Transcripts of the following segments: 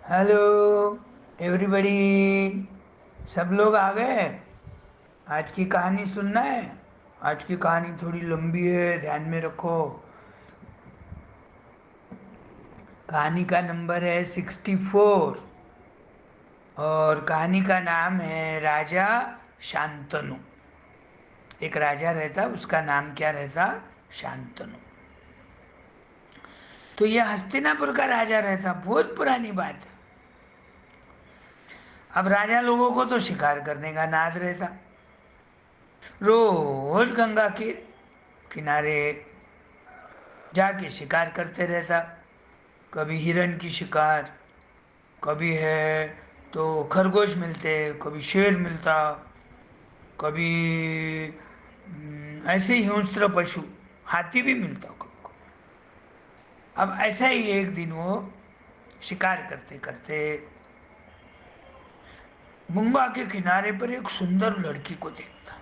Hello everybody. सब लोग आ गए। आज की कहानी सुनना है। आज की कहानी थोड़ी लंबी है, ध्यान में रखो। कहानी का नंबर है 64 और कहानी का नाम है राजा शांतनु। एक राजा रहता, उसका नाम क्या रहता? शांतनु। तो यह हस्तिनापुर का राजा रहता, बहुत पुरानी बात है। अब राजा लोगों को तो शिकार करने का नाद रहता। रोज गंगा के किनारे जाके शिकार करते रहता। कभी हिरन की शिकार, कभी है तो खरगोश मिलते, कभी शेर मिलता, कभी ऐसे ही हिंस्र पशु, हाथी भी मिलता कभी को। अब ऐसा ही एक दिन वो शिकार करते करते गंगा के किनारे पर एक सुंदर लड़की को देखता।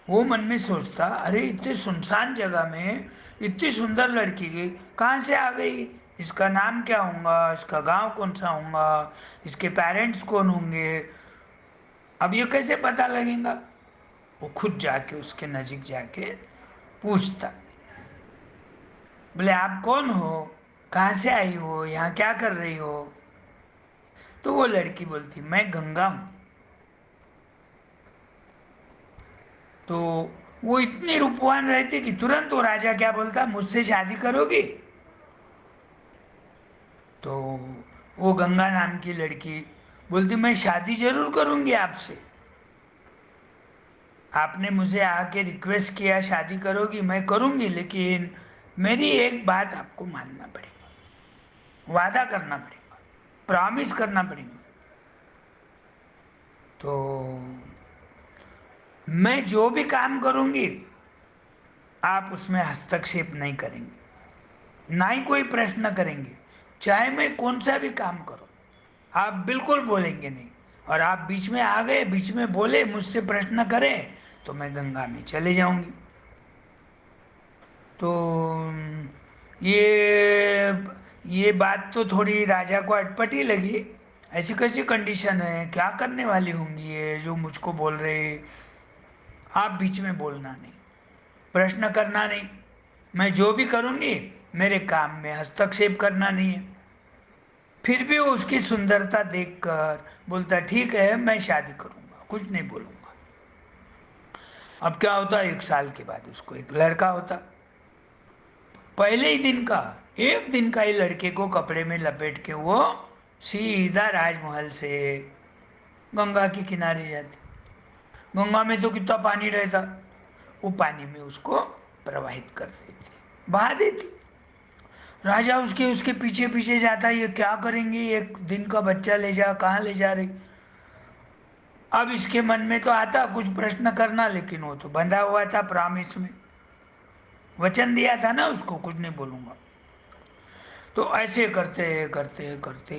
वो मन में सोचता, अरे इतने सुनसान जगह में इतनी सुंदर लड़की कहाँ से आ गई? इसका नाम क्या होगा? इसका गांव कौन सा होगा? इसके पेरेंट्स कौन होंगे? अब ये कैसे पता लगेगा? वो खुद जाके उसके नजीक जाके पूछता, बोले आप कौन हो? कहाँ से आई हो? यहाँ क्या कर रही हो? तो वो लड़की बोलती, मैं गंगा हूँ। तो वो इतनी रूपवान रहती कि तुरंत वो राजा क्या बोलता, मुझसे शादी करोगी? तो वो गंगा नाम की लड़की बोलती, मैं शादी जरूर करूंगी आपसे। आपने मुझे आके रिक्वेस्ट किया शादी करोगी, मैं करूंगी, लेकिन मेरी एक बात आपको मानना पड़ेगा, वादा करना पड़ेगा, प्रॉमिस करना पड़ेगा। तो मैं जो भी काम करूंगी आप उसमें हस्तक्षेप नहीं करेंगे, ना ही कोई प्रश्न करेंगे। चाहे मैं कौन सा भी काम करूं, आप बिल्कुल बोलेंगे नहीं। और आप बीच में आ गए, बीच में बोले, मुझसे प्रश्न करें, तो मैं गंगा में चले जाऊंगी। तो ये बात तो थोड़ी राजा को अटपटी लगी। ऐसी कैसी कंडीशन है, क्या करने वाली होंगी ये जो मुझको बोल रहे? आप बीच में बोलना नहीं, प्रश्न करना नहीं, मैं जो भी करूंगी मेरे काम में हस्तक्षेप करना नहीं है। फिर भी वो उसकी सुंदरता देखकर बोलता, ठीक है मैं शादी करूंगा, कुछ नहीं बोलूंगा। अब क्या होता, एक साल के बाद उसको एक लड़का होता। पहले ही दिन का, एक दिन का ही लड़के को कपड़े में लपेट के वो सीधा राजमहल से गंगा के किनारे जाते। गंगा में तो कितना पानी रहता, वो पानी में उसको प्रवाहित कर देती, बहा देती। राजा उसके उसके पीछे पीछे जाता, ये क्या करेंगे, एक दिन का बच्चा ले जा, कहाँ ले जा रही? अब इसके मन में तो आता कुछ प्रश्न करना, लेकिन वो तो बंधा हुआ था प्रॉमिस में, वचन दिया था ना उसको, कुछ नहीं बोलूंगा। तो ऐसे करते करते करते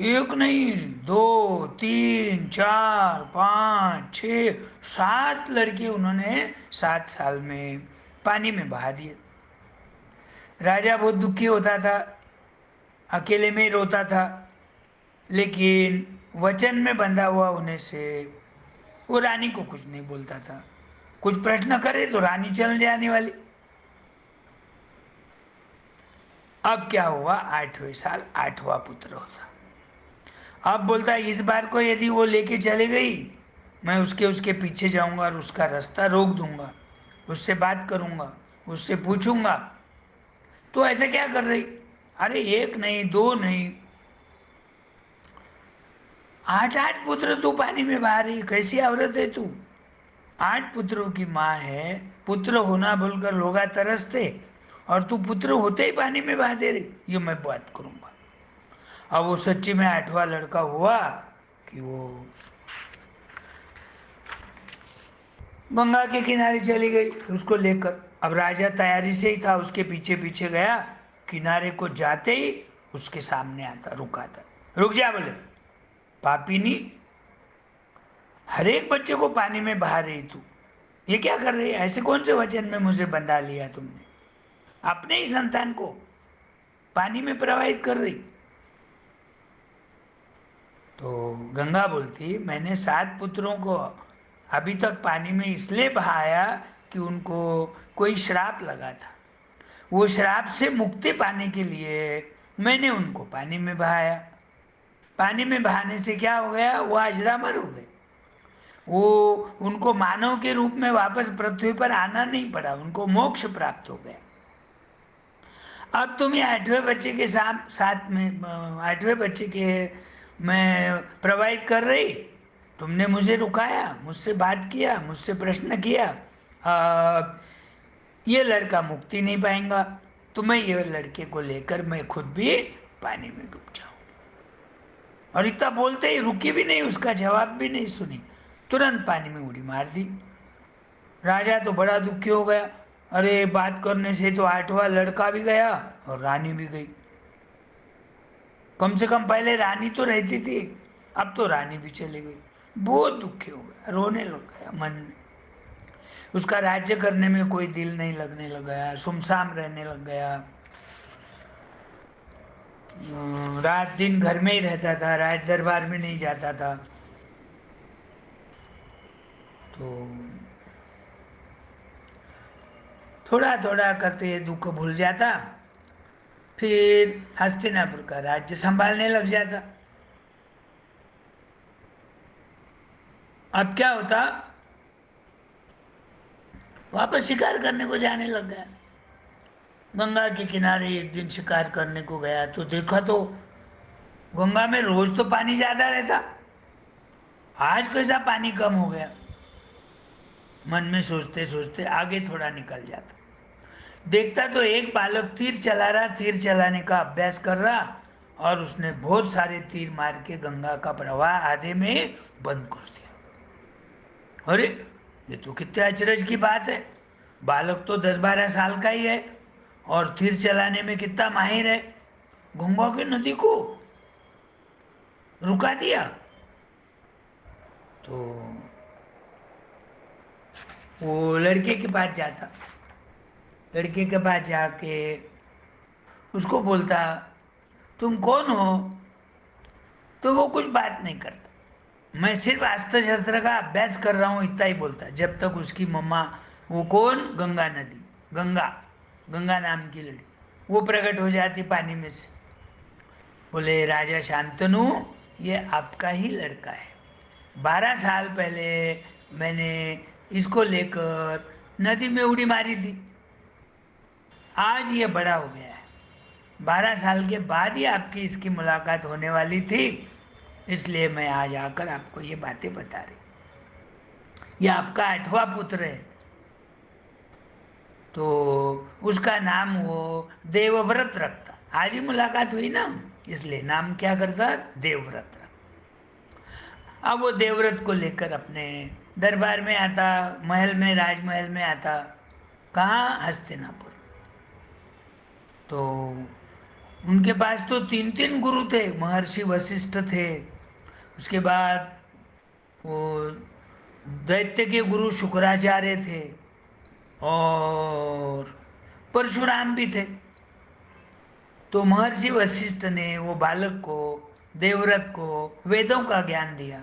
एक नहीं, दो, तीन, चार, पाँच, छ, सात लड़के उन्होंने 7 साल में पानी में बहा दिए। राजा बहुत दुखी होता था, अकेले में ही रोता था, लेकिन वचन में बंधा हुआ होने से वो रानी को कुछ नहीं बोलता था। कुछ प्रश्न करे तो रानी चल जाने वाली। अब क्या हुआ, 8वें साल 8वां पुत्र होता। अब बोलता है, इस बार को यदि वो लेके चली गई, मैं उसके उसके पीछे जाऊंगा और उसका रास्ता रोक दूंगा, उससे बात करूंगा, उससे पूछूंगा, तो ऐसे क्या कर रही? अरे एक नहीं, दो नहीं, 8 8 पुत्र तू पानी में बहा रही, कैसी औरत है तू? 8 पुत्रों की माँ है, पुत्र होना बोलकर लोग तरसते, और तू पुत्र होते ही पानी में बहा दे रही, ये मैं बात करूंगा। अब वो सच्ची में 8वां लड़का हुआ कि वो गंगा के किनारे चली गई उसको लेकर। अब राजा तैयारी से ही था, उसके पीछे पीछे गया। किनारे को जाते ही उसके सामने आता, रुका था। रुक जा, बोले पापिनी, हर एक बच्चे को पानी में बहा रही तू, ये क्या कर रही है? ऐसे कौन से वचन में मुझे बंधा लिया तुमने? अपने ही संतान को पानी में प्रवाहित कर रही। तो गंगा बोलती, मैंने 7 पुत्रों को अभी तक पानी में इसलिए बहाया कि उनको कोई श्राप लगा था। वो श्राप से मुक्ति पाने के लिए मैंने उनको पानी में बहाया। पानी में बहाने से क्या हो गया, वो अजरामर हो गए। वो उनको मानव के रूप में वापस पृथ्वी पर आना नहीं पड़ा, उनको मोक्ष प्राप्त हो गया। अब तुम ये 8वें बच्चे के साथ साथ में 8वें बच्चे के मैं प्रवाहित कर रही, तुमने मुझे रुकाया, मुझसे बात किया, मुझसे प्रश्न किया। ये लड़का मुक्ति नहीं पाएगा, तो मैं ये लड़के को लेकर मैं खुद भी पानी में डूब जाऊं। और इतना बोलते ही रुकी भी नहीं, उसका जवाब भी नहीं सुनी, तुरंत पानी में उड़ी मार दी। राजा तो बड़ा दुखी हो गया। अरे बात करने से तो 8वां लड़का भी गया और रानी भी गई। कम से कम पहले रानी तो रहती थी, अब तो रानी भी चली गई। बहुत दुखी हो गया, रोने लग गया मन में। उसका राज्य करने में कोई दिल नहीं लगने लग गया, सुमसाम रहने लग गया। रात दिन घर में ही रहता था, राज दरबार में नहीं जाता था। तो थोड़ा थोड़ा करते दुख भूल जाता, फिर हस्तिनापुर का राज्य संभालने लग जाता। अब क्या होता, वापस शिकार करने को जाने लग गया। गंगा के किनारे एक दिन शिकार करने को गया तो देखा तो गंगा में रोज तो पानी ज्यादा रहता, आज कैसा पानी कम हो गया। मन में सोचते सोचते आगे थोड़ा निकल जाता, देखता तो एक बालक तीर चला रहा, तीर चलाने का अभ्यास कर रहा, और उसने बहुत सारे तीर मार के गंगा का प्रवाह आधे में बंद कर दिया। अरे ये तो कितने अचरज की बात है, बालक तो 10-12 साल का ही है और तीर चलाने में कितना माहिर है, गंगा की नदी को रुका दिया। तो वो लड़के के पास जाता, लड़के के पास जाके उसको बोलता, तुम कौन हो? तो वो कुछ बात नहीं करता, मैं सिर्फ अस्त्र शस्त्र का अभ्यास कर रहा हूँ, इतना ही बोलता। जब तक उसकी मम्मा, वो कौन, गंगा नदी, गंगा, गंगा नाम की लड़की, वो प्रकट हो जाती पानी में से। बोले, राजा शांतनु, ये आपका ही लड़का है। 12 साल पहले मैंने इसको लेकर नदी में उड़ी मारी थी, आज ये बड़ा हो गया है, 12 साल के बाद ही आपकी इसकी मुलाकात होने वाली थी, इसलिए मैं आज आकर आपको ये बातें बता रही। ये आपका 8वां पुत्र है। तो उसका नाम वो देवव्रत रखता, आज ही मुलाकात हुई ना, इसलिए नाम क्या करता, देवव्रत रखता। अब वो देवव्रत को लेकर अपने दरबार में आता, महल में, राजमहल में आता। कहाँ, हस्तिनापुर। तो उनके पास तो 3-3 गुरु थे, महर्षि वशिष्ठ थे, उसके बाद वो दैत्य के गुरु शुक्राचार्य थे, और परशुराम भी थे। तो महर्षि वशिष्ठ ने वो बालक को, देवव्रत को वेदों का ज्ञान दिया,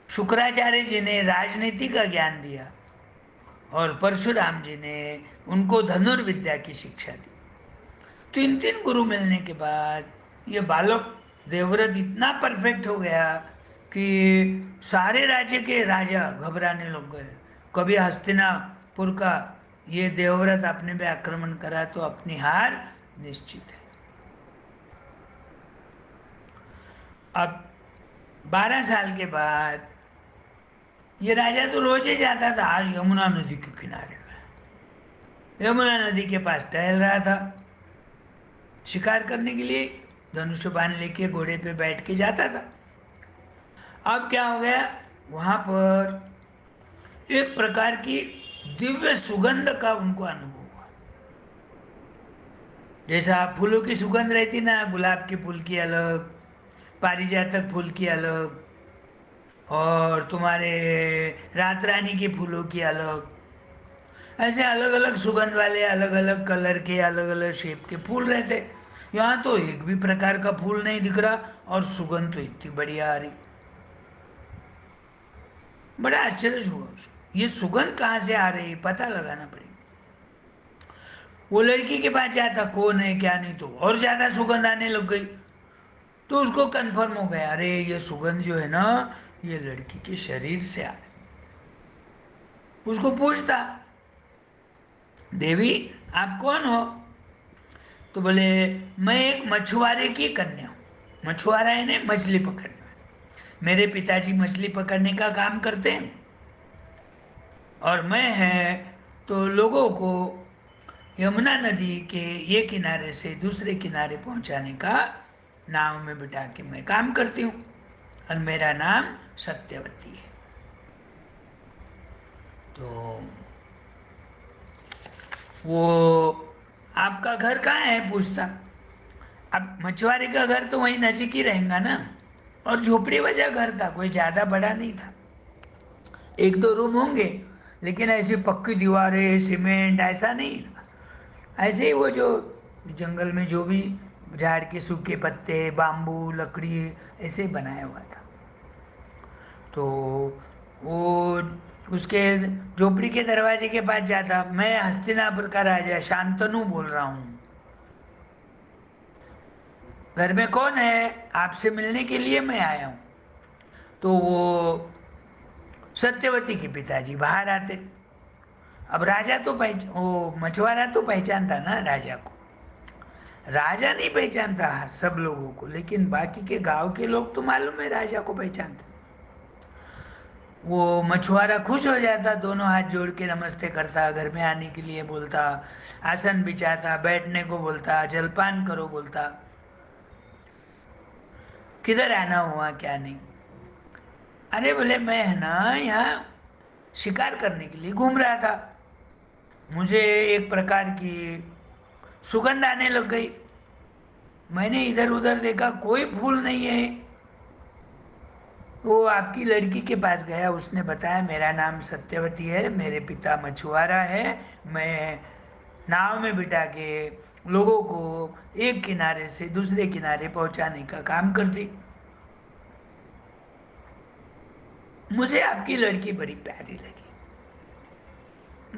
शुक्राचार्य जी ने राजनीति का ज्ञान दिया, और परशुराम जी ने उनको धनुर्विद्या की शिक्षा दी। 3-3 गुरु मिलने के बाद ये बालक देवव्रत इतना परफेक्ट हो गया कि सारे राज्य के राजा घबराने लग गए। कभी हस्तिनापुर का ये देवव्रत अपने पे आक्रमण करा तो अपनी हार निश्चित है। अब 12 साल के बाद ये राजा तो रोज ही जाता था, आज यमुना नदी के किनारे, यमुना नदी के पास टहल रहा था, शिकार करने के लिए धनुष बाण लेके घोड़े पे बैठ के जाता था। अब क्या हो गया, वहां पर एक प्रकार की दिव्य सुगंध का उनको अनुभव हुआ। जैसा फूलों की सुगंध रहती ना, गुलाब के फूल की अलग, पारिजातक फूल की अलग, और तुम्हारे रात रानी के फूलों की अलग, ऐसे अलग अलग सुगंध वाले, अलग अलग कलर के, अलग अलग शेप के फूल रहते। यहाँ तो एक भी प्रकार का फूल नहीं दिख रहा और सुगंध तो इतनी बढ़िया आ रही। बड़ा आश्चर्य हुआ उसको, ये सुगंध कहाँ से आ रही है पता लगाना पड़ेगा। वो लड़की के पास जाता कौन है क्या, नहीं तो और ज्यादा सुगंध आने लग गई। तो उसको कंफर्म हो गया, अरे ये सुगंध जो है ना, ये लड़की के शरीर से आ रही। उसको पूछता, देवी आप कौन हो? तो बोले, मैं एक मछुआरे की कन्या हूँ। मछुआरा है ने मछली पकड़ने वाला। मेरे पिताजी मछली पकड़ने का काम करते हैं और मैं है तो लोगों को यमुना नदी के ये किनारे से दूसरे किनारे पहुंचाने का नाव में बिठा के मैं काम करती हूँ और मेरा नाम सत्यवती है। तो वो आपका घर कहाँ है पूछता। अब मछुआरे का घर तो वहीं नजीक ही रहेगा ना, और झोपड़ी वजह घर था, कोई ज्यादा बड़ा नहीं था। एक दो रूम होंगे, लेकिन ऐसी पक्की दीवारें सीमेंट ऐसा नहीं। ऐसे ही वो जो जंगल में जो भी झाड़ के सूखे पत्ते बाम्बू लकड़ी ऐसे ही बनाया हुआ था। तो वो उसके झोपड़ी के दरवाजे के पास जाता, मैं हस्तिनापुर का राजा शांतनु बोल रहा हूँ, घर में कौन है, आपसे मिलने के लिए मैं आया हूँ। तो वो सत्यवती के पिताजी बाहर आते। अब राजा तो वो मछुआरा तो पहचानता ना राजा को। राजा नहीं पहचानता सब लोगों को, लेकिन बाकी के गांव के लोग तो मालूम है राजा को पहचानते। वो मछुआरा खुश हो जाता, दोनों हाथ जोड़ के नमस्ते करता, घर में आने के लिए बोलता, आसन बिछाता, बैठने को बोलता, जलपान करो बोलता। किधर आना हुआ क्या नहीं। अरे बोले मैं है ना यहाँ शिकार करने के लिए घूम रहा था, मुझे एक प्रकार की सुगंध आने लग गई। मैंने इधर उधर देखा कोई फूल नहीं है। वो आपकी लड़की के पास गया, उसने बताया मेरा नाम सत्यवती है, मेरे पिता मछुआरा है, मैं नाव में बिठा के लोगों को एक किनारे से दूसरे किनारे पहुंचाने का काम करती। मुझे आपकी लड़की बड़ी प्यारी लगी,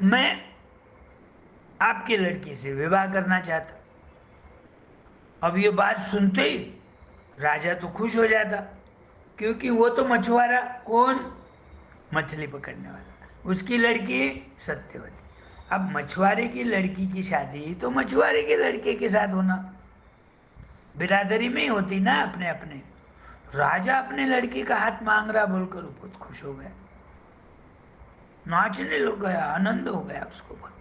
मैं आपकी लड़की से विवाह करना चाहता। अब ये बात सुनते ही राजा तो खुश हो जाता, क्योंकि वो तो मछुआरा कौन, मछली पकड़ने वाला, उसकी लड़की सत्यवती। अब मछुआरे की लड़की की शादी तो मछुआरे के लड़के के साथ होना, बिरादरी में ही होती ना अपने अपने। राजा अपने लड़की का हाथ मांग रहा बोलकर वो बहुत खुश हो गया, नाचने लग गया, आनंद हो गया उसको बहुत।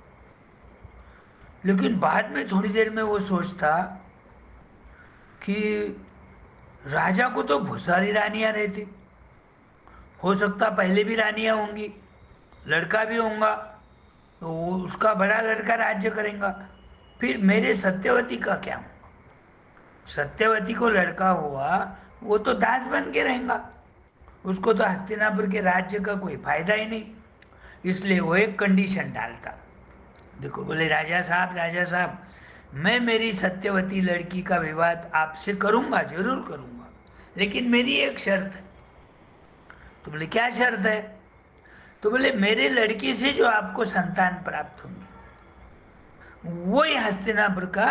लेकिन बाद में थोड़ी देर में वो सोचता कि राजा को तो बहुत सारी रानियां रहती, हो सकता पहले भी रानियां होंगी, लड़का भी होगा, तो वो उसका बड़ा लड़का राज्य करेगा, फिर मेरे सत्यवती का क्या होगा। सत्यवती को लड़का हुआ, वो तो दास बन के रहेगा, उसको तो हस्तिनापुर के राज्य का कोई फायदा ही नहीं। इसलिए वो एक कंडीशन डालता। देखो बोले, राजा साहब राजा साहब, मैं मेरी सत्यवती लड़की का विवाद आपसे करूंगा, जरूर करूंगा, लेकिन मेरी एक शर्त है। तो बोले क्या शर्त है? तो बोले मेरे लड़की से जो आपको संतान प्राप्त होंगी, वही हस्तिनापुर का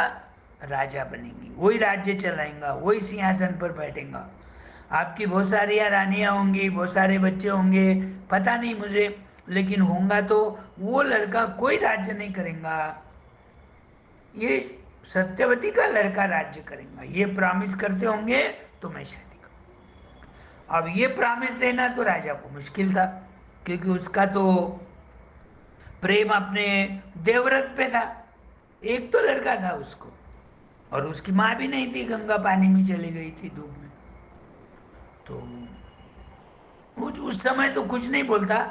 राजा बनेंगी, वही राज्य चलाएगा, वही सिंहासन पर बैठेगा। आपकी बहुत सारी रानियां होंगी, बहुत सारे बच्चे होंगे, पता नहीं मुझे, लेकिन होगा तो वो लड़का कोई राज्य नहीं करेगा, ये सत्यवती का लड़का राज्य करेगा, ये प्रॉमिस करते होंगे तो मैं शादी करूँ। अब ये प्रॉमिस देना तो राजा को मुश्किल था, क्योंकि उसका तो प्रेम अपने देवव्रत पे था, एक तो लड़का था उसको, और उसकी माँ भी नहीं थी, गंगा पानी में चली गई थी डूब में। तो उस समय तो कुछ नहीं बोलता,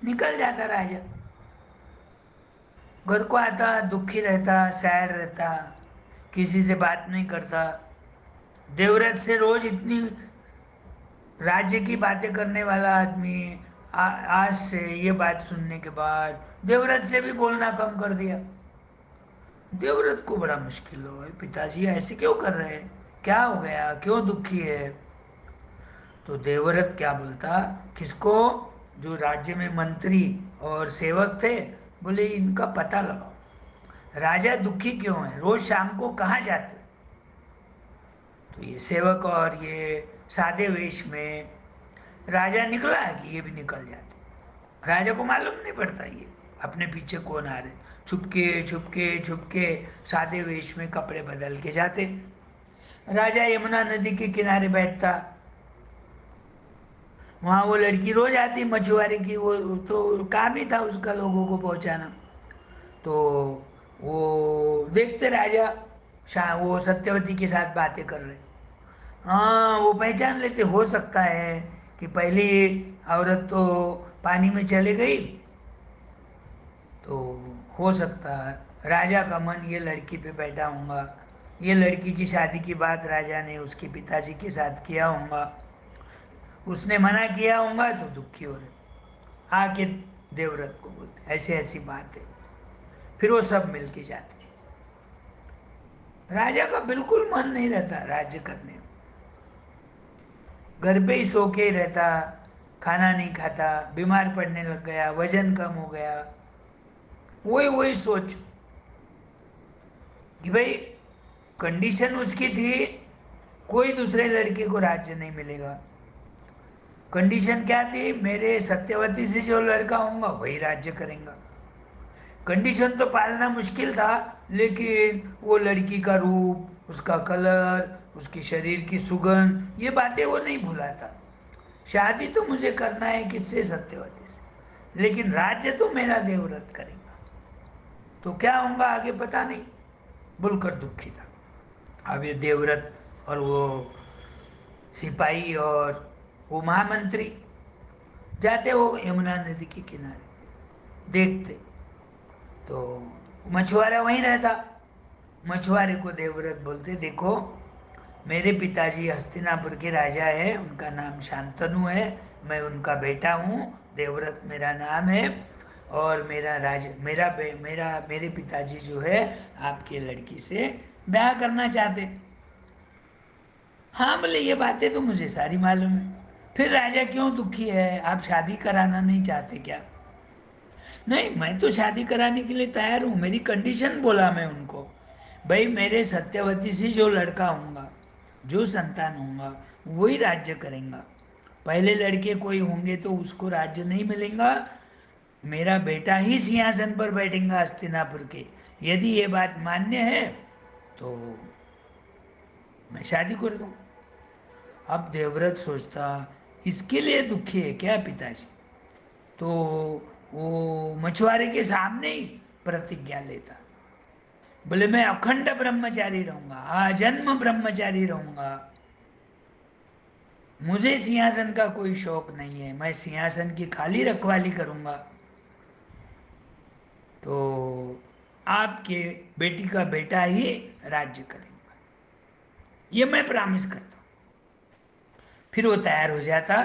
निकल जाता राजा, घर को आता दुखी रहता, सैड रहता, किसी से बात नहीं करता। देवव्रत से रोज इतनी राज्य की बातें करने वाला आदमी, आज से ये बात सुनने के बाद देवव्रत से भी बोलना कम कर दिया। देवव्रत को बड़ा मुश्किल हो गया, पिताजी ऐसे क्यों कर रहे हैं, क्या हो गया, क्यों दुखी है। तो देवव्रत क्या बोलता, किसको, जो राज्य में मंत्री और सेवक थे, बोले इनका पता लगाओ, राजा दुखी क्यों है, रोज शाम को कहाँ जाते। तो ये सेवक और ये सादे वेश में राजा निकला कि ये भी निकल जाते। राजा को मालूम नहीं पड़ता ये अपने पीछे कौन आ रहे, छुपके छुपके छुपके सादे वेश में कपड़े बदल के जाते। राजा यमुना नदी के किनारे बैठता, वहां वो लड़की रोज आती मछुआरे की, वो तो काम ही था उसका लोगों को पहुंचाना। तो वो देखते राजा, वो सत्यवती के साथ बातें कर रहे। हाँ वो पहचान लेते, हो सकता है कि पहली औरत तो पानी में चली गई, तो हो सकता है राजा का मन ये लड़की पे बैठा होगा, ये लड़की की शादी की बात राजा ने उसके पिताजी के साथ किया होगा, उसने मना किया होगा तो दुखी हो रहे, आके देवव्रत को बोलते ऐसे ऐसी बात है। फिर वो सब मिल के जाते। राजा का बिल्कुल मन नहीं रहता राज्य करने में, घर पे ही सो के ही रहता, खाना नहीं खाता, बीमार पड़ने लग गया, वजन कम हो गया। वही वही सोच कि भाई कंडीशन उसकी थी, कोई दूसरे लड़के को राज्य नहीं मिलेगा। कंडीशन क्या थी, मेरे सत्यवती से जो लड़का होगा वही राज्य करेगा। कंडीशन तो पालना मुश्किल था, लेकिन वो लड़की का रूप, उसका कलर, उसके शरीर की सुगंध, ये बातें वो नहीं भूला था। शादी तो मुझे करना है किससे, सत्यवती से, लेकिन राज्य तो मेरा देवव्रत करेगा। तो क्या होगा आगे पता नहीं, बोलकर दुखी था। अब ये देवव्रत और वो सिपाही और वो महामंत्री जाते हो यमुना नदी के किनारे, देखते तो मछुआरा वहीं रहता। मछुआरे को देवव्रत बोलते, देखो मेरे पिताजी हस्तिनापुर के राजा है, उनका नाम शांतनु है, मैं उनका बेटा हूँ, देवव्रत मेरा नाम है, और मेरे पिताजी जो है आपके लड़की से ब्याह करना चाहते। हाँ बोले ये बातें तो मुझे सारी मालूम है। फिर राजा क्यों दुखी है, आप शादी कराना नहीं चाहते क्या। नहीं मैं तो शादी कराने के लिए तैयार हूँ, मेरी कंडीशन बोला मैं उनको, भाई मेरे सत्यवती से जो लड़का होगा, जो संतान होगा, वही राज्य करेगा। पहले लड़के कोई होंगे तो उसको राज्य नहीं मिलेगा, मेरा बेटा ही सिंहासन पर बैठेगा हस्तिनापुर के। यदि ये बात मान्य है तो मैं शादी कर दूं। अब देवव्रत सोचता, इसके लिए दुखी है क्या पिताजी। तो वो मछुआरे के सामने ही प्रतिज्ञा लेता, बोले मैं अखंड ब्रह्मचारी रहूंगा, आजन्म ब्रह्मचारी रहूंगा, मुझे सिंहासन का कोई शौक नहीं है, मैं सिंहासन की खाली रखवाली करूंगा। तो आपके बेटी का बेटा ही राज्य करेगा, ये मैं प्रॉमिस करता हूँ। फिर वो तैयार हो जाता।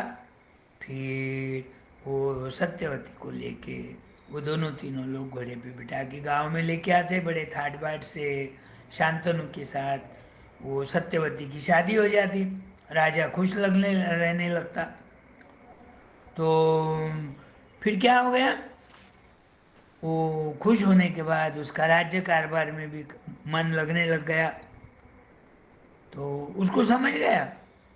फिर वो सत्यवती को लेके वो दोनों तीनों लोग घोड़े पे बिठा के गांव में लेके आते बड़े ठाट बाट से। शांतनु के साथ वो सत्यवती की शादी हो जाती, राजा खुश लगने रहने लगता। तो फिर क्या हो गया, वो खुश होने के बाद उसका राज्य कारोबार में भी मन लगने लग गया। तो उसको समझ गया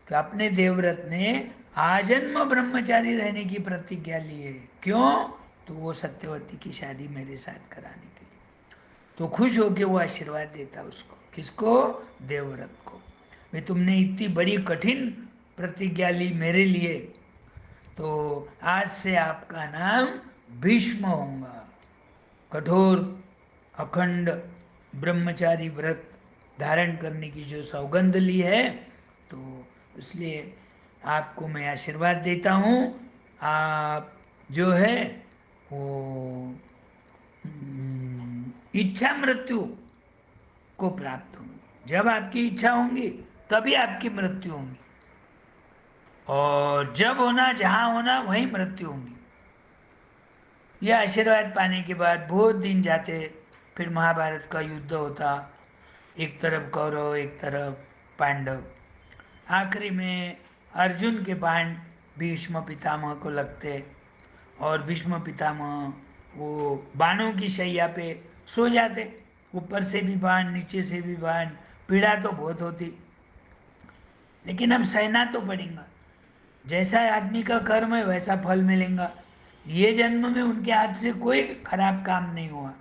कि अपने देवव्रत ने आजन्म ब्रह्मचारी रहने की प्रतिज्ञा ली है। क्यों, तो वो सत्यवती की शादी मेरे साथ कराने के लिए। तो खुश होके वो आशीर्वाद देता उसको, किसको, देवव्रत को, वे तुमने इतनी बड़ी कठिन प्रतिज्ञा ली मेरे लिए, तो आज से आपका नाम भीष्म होगा। कठोर अखंड ब्रह्मचारी व्रत धारण करने की जो सौगंध ली है, तो इसलिए आपको मैं आशीर्वाद देता हूँ, आप जो है वो इच्छा मृत्यु को प्राप्त होंगे। जब आपकी इच्छा होंगी तभी आपकी मृत्यु होगी, और जब होना जहाँ होना वहीं मृत्यु होगी। यह आशीर्वाद पाने के बाद बहुत दिन जाते, फिर महाभारत का युद्ध होता, एक तरफ कौरव एक तरफ पांडव। आखिरी में अर्जुन के बाण भीष्म पितामह को लगते और भीष्म पितामह वो बाणों की शैया पे सो जाते। ऊपर से भी बाण, नीचे से भी बाण, पीड़ा तो बहुत होती, लेकिन अब सहना तो पड़ेगा। जैसा आदमी का कर्म है वैसा फल मिलेगा। ये जन्म में उनके हाथ से कोई खराब काम नहीं हुआ,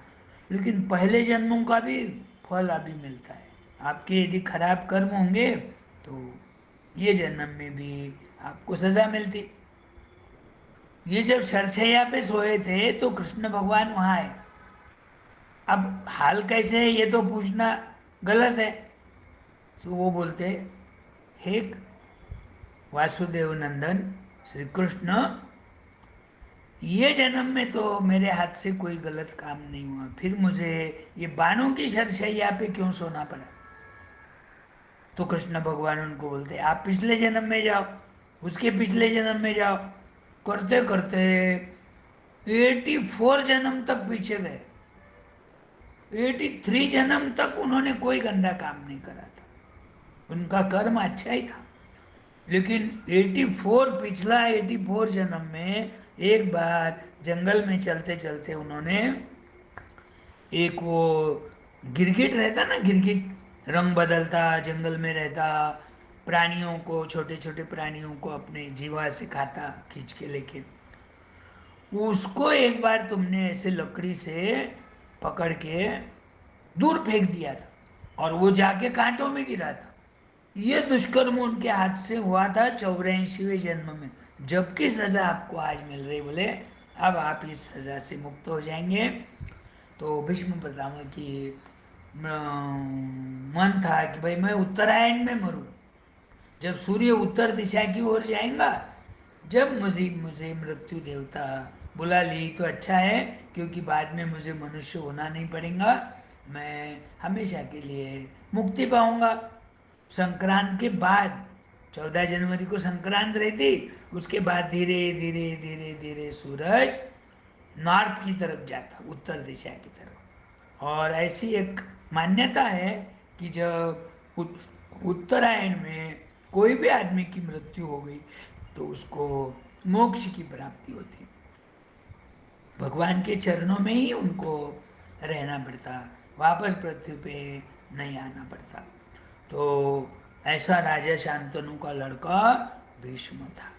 लेकिन पहले जन्मों का भी फल अभी मिलता है। आपके यदि खराब कर्म होंगे तो ये जन्म में भी आपको सजा मिलती। ये जब सरसैया पे सोए थे तो कृष्ण भगवान वहां आए। अब हाल कैसे है ये तो पूछना गलत है। तो वो बोलते, हे वासुदेव नंदन श्री कृष्ण, ये जन्म में तो मेरे हाथ से कोई गलत काम नहीं हुआ, फिर मुझे ये बाणों की सरसैया पे क्यों सोना पड़ा? तो कृष्ण भगवान उनको बोलते, आप पिछले जन्म में जाओ, उसके पिछले जन्म में जाओ, करते करते 84 जन्म तक पीछे गए। 83 जन्म तक उन्होंने कोई गंदा काम नहीं करा था, उनका कर्म अच्छा ही था। लेकिन 84, पिछला 84 जन्म में एक बार जंगल में चलते चलते उन्होंने एक वो गिरगिट रहता ना, गिरगिट रंग बदलता, जंगल में रहता, प्राणियों को, छोटे छोटे प्राणियों को अपने जीवा से खाता खींच के लेके, उसको एक बार तुमने ऐसे लकड़ी से पकड़ के दूर फेंक दिया था और वो जाके कांटों में गिरा था। ये दुष्कर्म उनके हाथ से हुआ था 84वें जन्म में, जबकि सजा आपको आज मिल रही। बोले अब आप इस सजा से मुक्त हो जाएंगे। तो भीष्म पितामह की मन था कि भाई मैं उत्तरायण में मरूं, जब सूर्य उत्तर दिशा की ओर जाएगा, जब मुझे मुझे मृत्यु देवता बुला ली तो अच्छा है, क्योंकि बाद में मुझे मनुष्य होना नहीं पड़ेगा, मैं हमेशा के लिए मुक्ति पाऊंगा। संक्रांत के बाद, 14 जनवरी को संक्रांत रहती, उसके बाद धीरे धीरे धीरे धीरे सूरज नॉर्थ की तरफ जाता, उत्तर दिशा की तरफ। और ऐसी एक मान्यता है कि जब उत्तरायण में कोई भी आदमी की मृत्यु हो गई तो उसको मोक्ष की प्राप्ति होती, भगवान के चरणों में ही उनको रहना पड़ता, वापस पृथ्वी पे नहीं आना पड़ता। तो ऐसा राजा शांतनु का लड़का भीष्म था।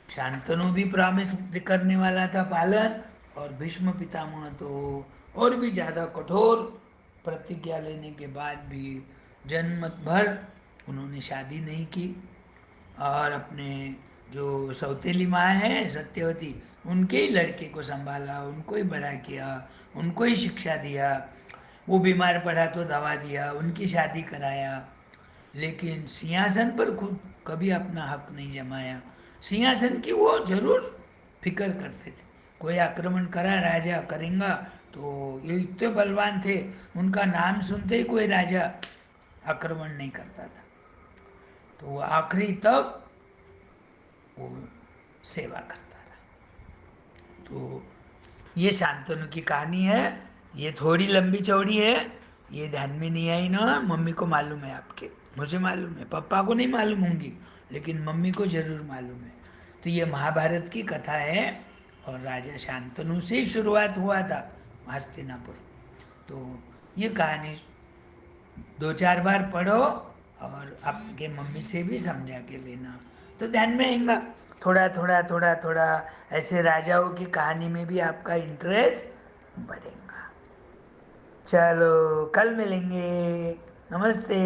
शांतनु भी प्रॉमिस करने वाला था पालन, और भीष्म पितामह तो और भी ज्यादा कठोर प्रतिज्ञा लेने के बाद भी जन्म भर उन्होंने शादी नहीं की, और अपने जो सौतेली माँ है सत्यवती, उनके ही लड़के को संभाला, उनको ही बड़ा किया, उनको ही शिक्षा दिया। वो बीमार पड़ा तो दवा दिया, उनकी शादी कराया, लेकिन सिंहासन पर खुद कभी अपना हक नहीं जमाया। सिंहासन की वो जरूर फिक्र करते थे। कोई आक्रमण करा, राजा करेगा, तो ये इतने बलवान थे, उनका नाम सुनते ही कोई राजा आक्रमण नहीं करता था। तो वो आखिरी तक वो सेवा करता रहा। तो ये शांतनु की कहानी है। ये थोड़ी लंबी चौड़ी है, ये ध्यान में नहीं आई ना, मम्मी को मालूम है आपके, मुझे मालूम है, पापा को नहीं मालूम होंगी, लेकिन मम्मी को जरूर मालूम है। तो ये महाभारत की कथा है, और राजा शांतनु से ही शुरुआत हुआ था हस्तिनापुर। तो ये कहानी 2-4 बार पढ़ो, और आपके मम्मी से भी समझा के लेना, तो ध्यान में आएगा। थोड़ा थोड़ा थोड़ा थोड़ा ऐसे राजाओं की कहानी में भी आपका इंटरेस्ट बढ़ेगा। चलो कल मिलेंगे। नमस्ते।